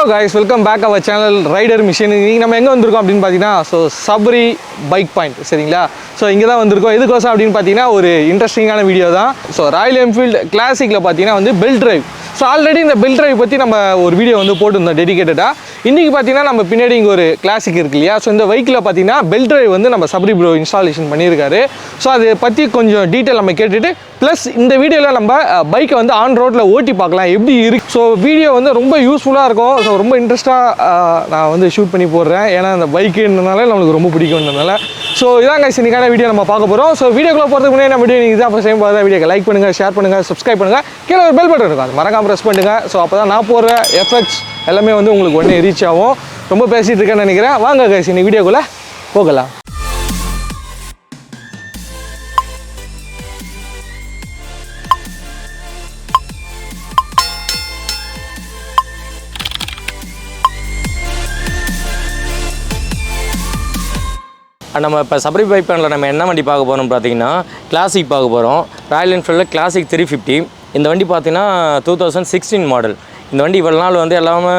guys, welcome back our channel Rider Mission. இன்னைக்கு நம்ம எங்க வந்திருக்கோம் அப்படினு பாத்தீங்கன்னா சபரி பைக் பாயிண்ட் சரிங்களா. இங்க தான் வந்திருக்கோம். எதுக்கோசம் அப்படினு பாத்தீங்கன்னா ஒரு இன்ட்ரஸ்டிங்கான வீடியோ தான். ராயல் என்ஃபீல்ட் கிளாசிக்ல பாத்தீங்கன்னா வந்து பெல்ட் டிரைவ். ஆல்ரெடி இந்த பெல்ட் டிரைவ் பத்தி நம்ம ஒரு வீடியோ வந்து போட்டுருந்தோம் டெடிகேட்டடா. இன்னைக்கு பாத்தீங்கன்னா நம்ம பின்னாடி இங்க ஒரு கிளாசிக் இருக்கு இல்லையா. இந்த வெஹிக்கிள பாத்தீங்கன்னா பெல்ட் டிரைவ் வந்து நம்ம சபரி ப்ரோ இன்ஸ்டாலேஷன் பண்ணியிருக்காரு. அதை பத்தி கொஞ்சம் டீட்டெயில் நம்ம கேட்டுட்டு ப்ளஸ் இந்த வீடியோவில் நம்ம பைக்கை வந்து ஆன் ரோட்டில் ஓட்டி பார்க்கலாம் எப்படி இருக்கு. வீடியோ வந்து ரொம்ப யூஸ்ஃபுல்லாக இருக்கும். ரொம்ப இன்ட்ரெஸ்ட்டாக நான் வந்து ஷூட் பண்ணி போடுறேன். ஏன்னா அந்த பைக்குன்றனால நம்மளுக்கு ரொம்ப பிடிக்கும்ன்றனால. இதான் guys இன்னைக்கான வீடியோ நம்ம பார்க்க போகிறோம். வீடியோக்குள்ள போகிறதுக்கு முன்னாடி நம்ம வீடியோ நீங்கள் தான் ஃபர்ஸ்ட் டைம் பார்த்தா வீடியோக்கு லைக் பண்ணுங்கள், ஷேர் பண்ணுங்கள், சப்ஸ்கிரைப் பண்ணுங்கள். கீழே ஒரு பெல் பட்டன் இருக்கும், அது மறக்காம ப்ரெஸ் பண்ணுங்கள். அப்போ தான் நான் போடுற எஃபெக்ட்ஸ் எல்லாமே வந்து உங்களுக்கு உடனே ரீச் ஆகும். ரொம்ப பேசிகிட்டு இருக்கேன்னு நினைக்கிறேன். வாங்க guys இன்னைக்கு வீடியோக்குள்ளே போகலாம். நம்ம இப்போ சபரி பைக் பாயிண்டில் நம்ம என்ன வண்டி பார்க்க போகிறோம் பார்த்தீங்கன்னா கிளாசிக் பார்க்க போகிறோம். ராயல் என்ஃபீல்டில் கிளாசிக் 350. இந்த வண்டி பார்த்தீங்கன்னா 2016 மாடல். இந்த வண்டி இவ்வளோ நாள் வந்து எல்லாமே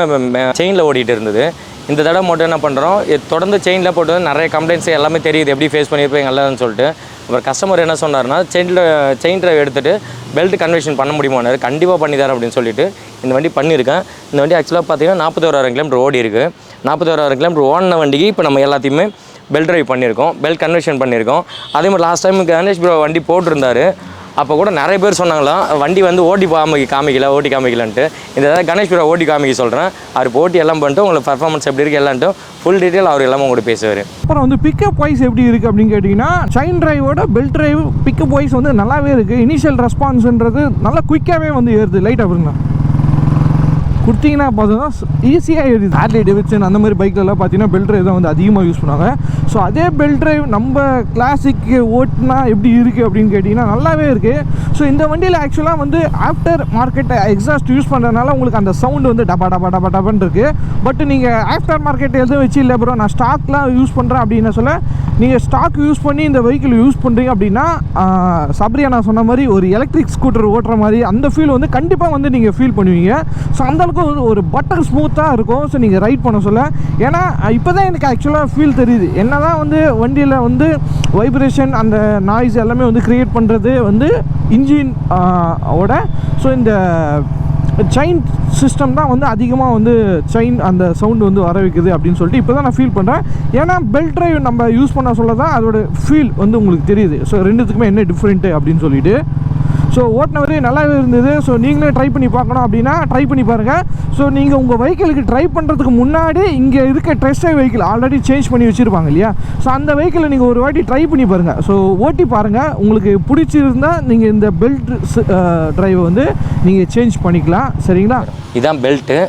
செயினில் ஓடிட்டு இருந்தது. இந்த தடவை மட்டும் என்ன பண்ணுறோம், தொடர்ந்து செயினில் போட்டு நிறைய கம்ப்ளைண்ட்ஸ் எல்லாமே தெரியுது, எப்படி ஃபேஸ் பண்ணியிருப்பீங்க எல்லாம்னு சொல்லிட்டு. அப்புறம் கஸ்டமர் என்ன சொன்னார்னா செயின் டிரைவ் எடுத்துகிட்டு பெல்ட் கன்வர்ஷன் பண்ண முடியுமானாரு. கண்டிப்பாக பண்ணி தரேன் அப்படின்னு சொல்லிட்டு இந்த வண்டி பண்ணியிருக்கேன். இந்த வண்டி ஆக்சுவலாக பார்த்தீங்கன்னா 41,000 கிலோமீட்டர் ஓடி இருக்குது. 41,000 கிலோமீட்டர் ஓடின வண்டிக்கு இப்போ நம்ம எல்லாத்தையுமே பெல்ட் டிரைவ் பண்ணியிருக்கோம், பெல்ட் கன்வர்ஷன் பண்ணியிருக்கோம். அதே மாதிரி லாஸ்ட் டைம் கணேஷ் ப்ரோ வண்டி போட்டிருந்தாரு. அப்போ கூட நிறைய பேர் சொன்னாங்களாம் வண்டி வந்து ஓட்டி காமிக்கலன்ட்டு. இந்த கணேஷ் ப்ரோ ஓட்டி காமிக்க சொல்கிறேன். அவர் ஓட்டி எல்லாம் பண்ணிட்டு உங்களுக்கு பர்ஃபார்மன்ஸ் எப்படி இருக்குது எல்லான்ட்டு ஃபுல் டீட்டெயில் அவர் எல்லாமே உங்களுக்கு பேசுவார். அப்புறம் வந்து பிக்கப் வைஸ் எப்படி இருக்குது அப்படின்னு கேட்டிங்கன்னா செயின் டிரைவோட பெல்ட் டிரைவ் பிக்கப் வைஸ் வந்து நல்லாவே இருக்குது. இனிஷியல் ரெஸ்பான்ஸுன்றது நல்லா குயிக்காகவே வந்து ஏறுது. லைட்டாக பாருங்க கொடுத்தீங்கன்னா பார்த்தோன்னா ஈஸியாக ஏறிது. ஹார்லி டேவிட்சன் அந்த மாதிரி பைக்லலாம் பார்த்தீங்கன்னா பெல்ட் டிரைவ் தான் வந்து அதிகமாக யூஸ் பண்ணுவாங்க. அதே பெல்ட் டிரைவ் நம்ம கிளாசிக்கு ஓட்டினா எப்படி இருக்குது அப்படின்னு கேட்டிங்கன்னா நல்லாவே இருக்குது. இந்த வண்டியில் ஆக்சுவலாக வந்து ஆஃப்டர் மார்க்கெட் எக்ஸாஸ்ட் யூஸ் பண்ணுறதுனால உங்களுக்கு அந்த சவுண்டு வந்து டபான்னு இருக்குது. பட் நீங்கள் ஆஃப்டர் மார்க்கெட் எதுவும் வச்சு இல்லை ப்ரோ நான் ஸ்டாக்லாம் யூஸ் பண்ணுறேன் அப்படின்னு சொல்ல, நீங்கள் ஸ்டாக் யூஸ் பண்ணி இந்த வெஹிக்கிள் யூஸ் பண்ணுறீங்க அப்படின்னா சபரியா நான் சொன்ன மாதிரி ஒரு எலக்ட்ரிக் ஸ்கூட்டர் ஓட்டுற மாதிரி அந்த ஃபீல் வந்து கண்டிப்பாக வந்து நீங்கள் ஃபீல் பண்ணுவீங்க. அந்தளவுக்கு ஒரு பட்டர் ஸ்மூத்தாக இருக்கும். நீங்கள் ரைட் பண்ண சொல்ல, ஏன்னா இப்போ தான் எனக்கு ஆக்சுவலாக ஃபீல் தெரியுது. என்ன தான் வந்து வண்டியில் வந்து வைப்ரேஷன் அந்த நாய்ஸ் எல்லாமே வந்து க்ரியேட் பண்ணுறது வந்து இன்ஜின் ஓட இந்த செயின் சிஸ்டம் தான் வந்து அதிகமாக வந்து செயின் அந்த சவுண்டு வந்து வர வைக்குது அப்படின்னு சொல்லிட்டு இப்போ தான் நான் ஃபீல் பண்ணுறேன். ஏன்னா பெல்ட் டிரைவ் நம்ம யூஸ் பண்ண சொல்ல தான் அதோட ஃபீல் வந்து உங்களுக்கு தெரியுது. ரெண்டுத்துக்குமே என்ன டிஃப்ரெண்ட்டு அப்படின்னு சொல்லிட்டு ஓட்டின வரையே நல்லாவே இருந்தது. நீங்களே ட்ரை பண்ணி பார்க்கணும் அப்படின்னா ட்ரை பண்ணி பாருங்கள். நீங்கள் உங்கள் வெஹிக்கிளுக்கு ட்ரை பண்ணுறதுக்கு முன்னாடி இங்கே இருக்க test drive vehicle already change பண்ணி வச்சுருப்பாங்க இல்லையா. அந்த வெஹிக்கிளை நீங்கள் ஒரு வாட்டி ட்ரை பண்ணி பாருங்கள். ஓட்டி பாருங்கள். உங்களுக்கு பிடிச்சிருந்தால் நீங்கள் இந்த பெல்ட் ட்ரைவை வந்து நீங்கள் சேஞ்ச் பண்ணிக்கலாம். சரிங்களா, இதுதான் பெல்ட்டு.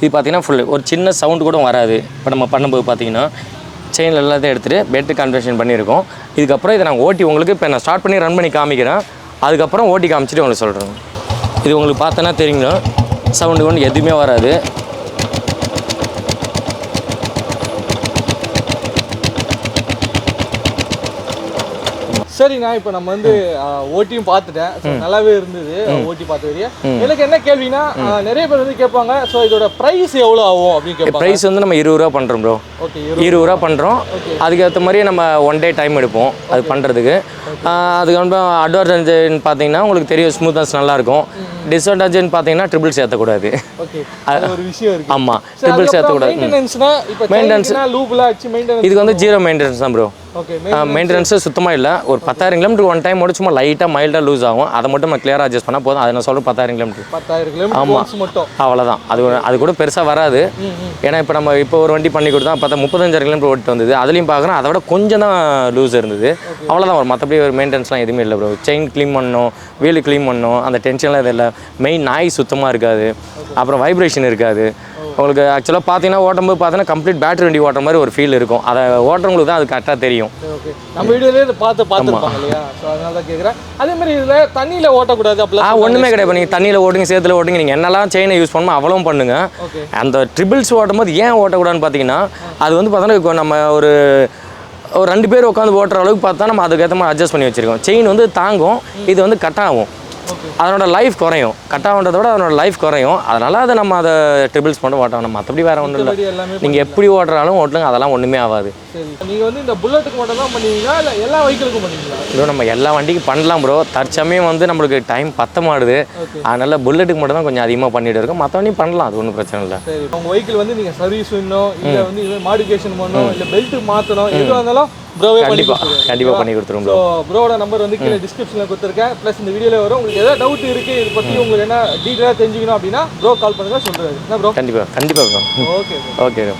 இது பார்த்தீங்கன்னா ஃபுல்லு ஒரு சின்ன சவுண்டு கூட வராது. இப்போ நம்ம பண்ணும்போது பார்த்தீங்கன்னா செயினில் எல்லாத்தையும் எடுத்துகிட்டு பெல்ட் கன்வர்ஷன் பண்ணியிருக்கோம். இதுக்கப்புறம் இதை நான் ஓட்டி உங்களுக்கு இப்போ நான் ஸ்டார்ட் பண்ணி ரன் பண்ணி காமிக்கிறேன். அதுக்கப்புறம் ஓட்டி காமிச்சிட்டு உங்களுக்கு சொல்கிறேன். இது உங்களுக்கு பார்த்தோன்னா தெரியுங்க, சவுண்டு ஒன்று எதுவுமே வராது. சரிண்ணா, இப்போ நம்ம வந்து ஓட்டியும் பார்த்துட்டேன். நல்லாவே இருந்தது ஓட்டி பார்த்த வரையே. எனக்கு என்ன கேள்வினா நிறைய பேர் வந்து கேட்பாங்க இதோட ப்ரைஸ் எவ்வளோ ஆகும் அப்படின்னு கேட்பாங்க. ப்ரைஸ் வந்து நம்ம 20 ரூபா பண்ணுறோம் ப்ரோ. ஓகே, 20 ரூபா பண்ணுறோம். அதுக்கேற்ற மாதிரியே நம்ம 1 டே டைம் எடுப்போம் அது பண்ணுறதுக்கு. அதுக்கப்புறம் அட்வான்டேஜ்னு பார்த்தீங்கன்னா உங்களுக்கு தெரியும், ஸ்மூத்னஸ் நல்லாயிருக்கும். டிஸ்அட்வான்டேஜ்னு பார்த்தீங்கன்னா ட்ரிபிள் சேர்த்தக்கூடாது. ஒரு விஷயம் இருக்கு. ஆமாம், ட்ரிபிள் சேர்த்தக்கூடாது. மெயின்டெனன்ஸ் இதுக்கு வந்து 0 மெயின்டெனன்ஸ் தான் ப்ரோ. மெயின்டெனன்ஸு சுத்தமாக இல்லை. ஒரு 10,000 கிலோமீட்டர் ஒன் டைம் சும்மா லைட்டாக மைல்டாக லூஸ் ஆகும். அதை மட்டும் நம்ம கிளியராக அட்ஜஸ்ட் பண்ணால் போதும். அதை நான் சொல்கிறேன் 10,000 கிலோமீட்டர். ஆமாம், அவ்வளோதான். அது கூட பெருசாக வராது. ஏன்னா இப்போ ஒரு வண்டி பண்ணி கொடுத்தா பார்த்தா 35,000 கிலோமீட்டர் ஓட்டு வந்தது. அதுலேயும் பார்க்குறேன் அதை விட கொஞ்சம் தான் லூஸ் இருந்தது. அவ்வளோதான். ஒரு மற்றபடி ஒரு மெயின்டெனன்ஸ்லாம் எதுவுமே இல்லை ப்ரோ. செயின் க்ளீன் பண்ணணும், வீலு க்ளீன் பண்ணணும், அந்த டென்ஷன்லாம் இது இல்லை. மெயின் நாய் சுத்தமாக இருக்காது, அப்புறம் வைப்ரேஷன் இருக்காது. உங்களுக்கு ஆக்சுவலாக பார்த்தீங்கன்னா ஓட்டும்போது பார்த்தீங்கன்னா கம்ப்ளீட் பேட்டரி வண்டி ஓட்டுற மாதிரி ஒரு ஃபீல் இருக்கும். அதை ஓட்டுறவங்களுக்கு தான் அது கரெக்டாக தெரியும். நம்ம வீடியோலேயே பார்த்துருப்பாங்க இல்லையா, அதனால தான் கேட்குறேன். அதே மாதிரி இதில் தண்ணியில் ஓட்டக்கூடாது அப்படிலாம் ஒன்றுமே கிடையாது. நீங்கள் தண்ணியில் ஓட்டுங்க, சேத்துல ஓட்டுங்க, நீங்கள் என்னெல்லாம் செயினை யூஸ் பண்ணணுமோ அவ்வளோ பண்ணுங்கள். அந்த ட்ரிபிள்ஸ் ஓட்டும்போது ஏன் ஓட்டக்கூடாதுன்னு பார்த்தீங்கன்னா அது வந்து பார்த்தோன்னா இப்போ நம்ம ஒரு 2 பேர் உட்காந்து ஓட்டுற அளவுக்கு பார்த்தா நம்ம அதுக்கேற்ற மாதிரி அட்ஜஸ்ட் பண்ணி வச்சுருக்கோம். செயின் வந்து தாங்கும், இது வந்து கட் ஆகும். அதனோட லைஃப் குறையும். கட் ஆகுன்றத விட அதனோட லைஃப் குறையும். அதனால் அதை நம்ம அதை ட்ரிபிள்ஸ் பண்ண ஓட்டணும். மற்றபடி வேறு ஒன்றும் இல்லை. நீங்கள் எப்படி ஓட்டுறாலும் ஓட்டுங்க, அதெல்லாம் ஒன்றுமே ஆகாது. நீங்கள் வந்து இந்த புல்லட்டுக்கு மட்டும் தான் பண்ணுவீங்களா இல்லை எல்லா வெஹிக்கிளுக்கும் பண்ணுவீங்களா? ப்ரோ நம்ம எல்லா வண்டிக்கும் பண்ணலாம் ப்ரோ. தற்சமயம் வந்து நம்மளுக்கு டைம் பத்த மாடுது. அதனால் புல்லட்டுக்கு மட்டும் தான் கொஞ்சம் அதிகமாக பண்ணிட்டு இருக்கோம். மற்ற வண்டி பண்ணலாம், அது ஒன்றும் பிரச்சனை இல்லை. சரி, உங்கள் வெஹிக்கிள் வந்து நீங்கள் சர்வீஸ் பண்ணணும், இல்லை வந்து இது மாடிஃபிகேஷன் பண்ணணும், இல்லை பெல்ட் மாற்றணும், எதுவாக இருந்தாலும் ப்ரோவே கண்டிப்பாக பண்ணி கொடுத்துருவோம் ப்ரோ. ப்ரோட நம்பர் வந்து கீழே டிஸ்கிரிப்ஷனில் கொடுத்துருக்கேன். ப்ளஸ் இந்த வீடியோவில் வரும். உங்களுக்கு ஏதாவது டவுட் இருக்குது, இதை பற்றி உங்களுக்கு என்ன டீட்டெயிலாக தெரிஞ்சுக்கணும் அப்படின்னா ப்ரோ கால் பண்ணுங்கள், சொல்கிறாரு என்ன ப்ரோ. கண்டிப்பாக ப்ரோ. Okay bro.